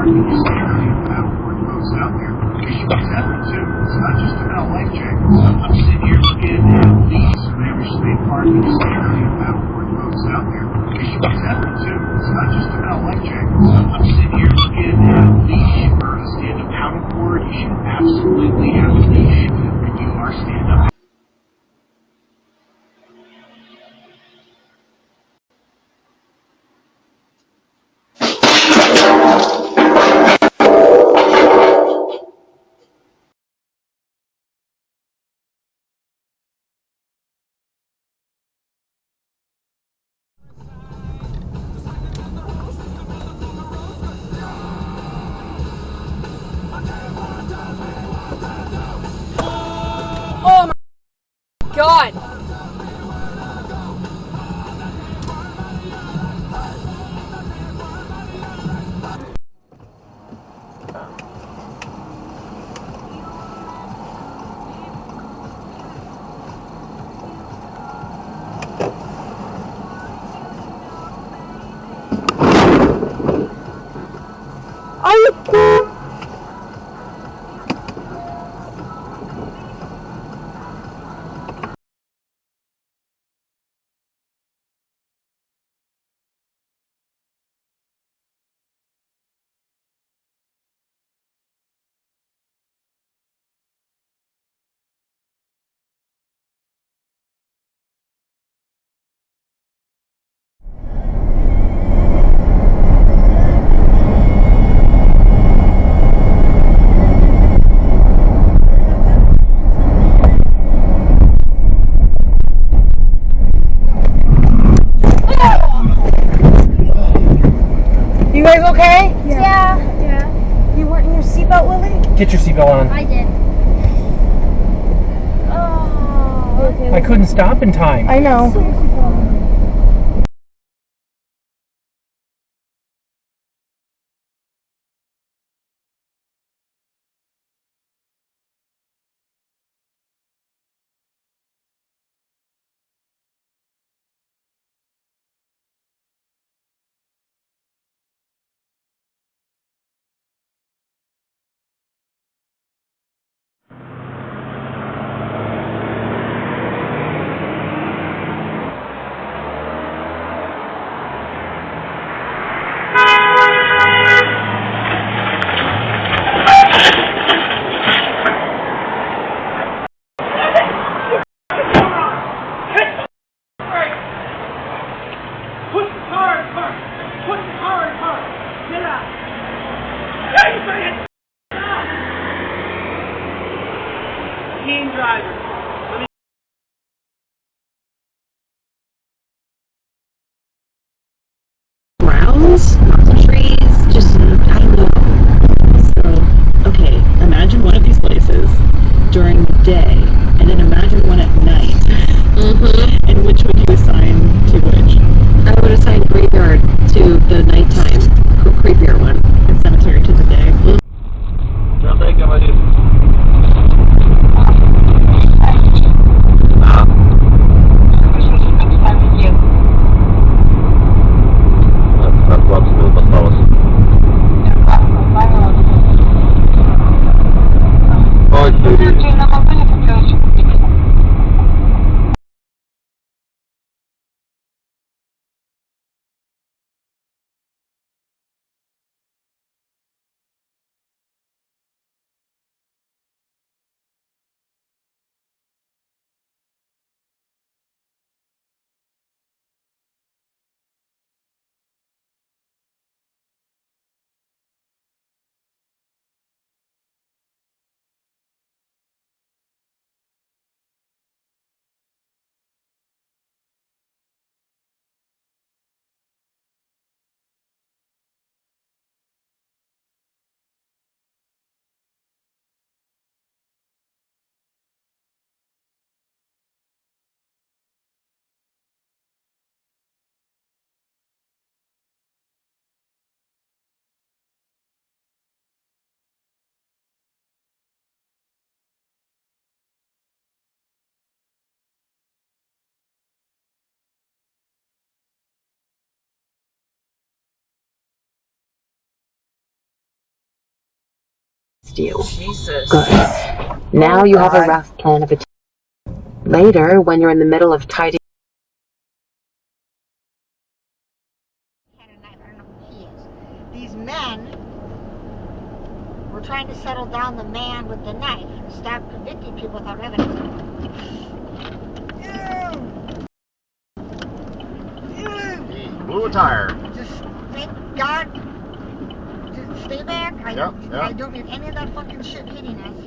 parking is scary about for folks out there. It should be separate too. It's not just about life jackets. I'm sitting here looking at leaves from every state parking is scary about for folks out there. It should be separate too. It's not just about life jackets. I'm sitting here looking at leash or a stand-up paddleboard. You should absolutely have a leash when you are stand-up. Oh my god! Are you cool? You guys okay? Yeah. You weren't in your seatbelt, Lily? Get your seatbelt on. I did. Oh. I couldn't stop in time. I know. Teen driver. Grounds, lots of trees, just, I don't know. So, okay, imagine one of these places during the day, and then imagine one at night. Mm-hmm. And which would you assign to which? I would assign graveyard to the nighttime, creepier one, and cemetery to the day. Dzień dobry, against you. Jesus. Good. Now you have a rough plan of attack. Later, when you're in the middle of tidying. Had a knife. I don't know who he is. These men were trying to settle down the man with the knife. Stop convicting people without evidence. He blew a tire. Just thank God. Just stay back. I don't need any of that fucking shit hitting us.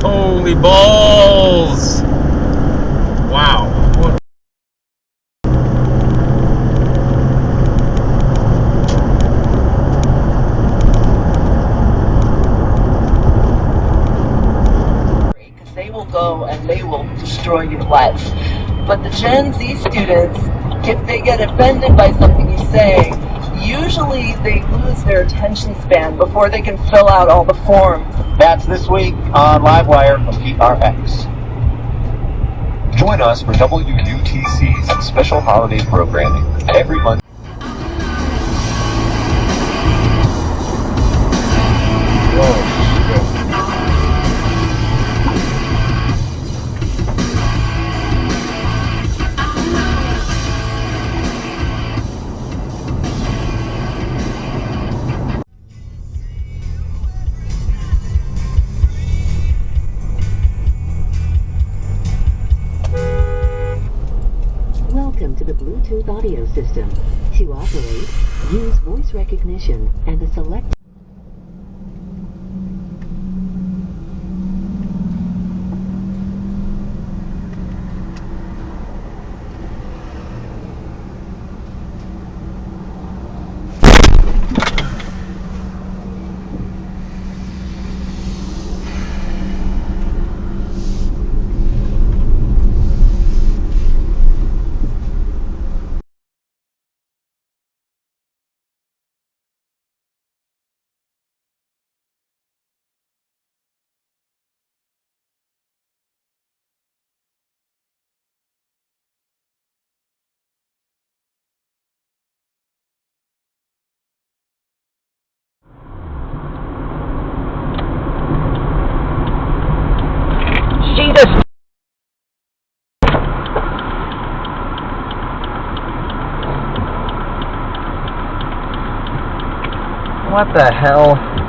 Holy balls! Wow. What? Because they will go and they will destroy your life. But the Gen Z students, if they get offended by something you say, usually they lose their attention span before they can fill out all the forms. That's this week on Livewire from PRX. Join us for WUTC's special holiday programming every Monday. Welcome to the Bluetooth audio system. To operate, use voice recognition and the select. Jesus! What the hell?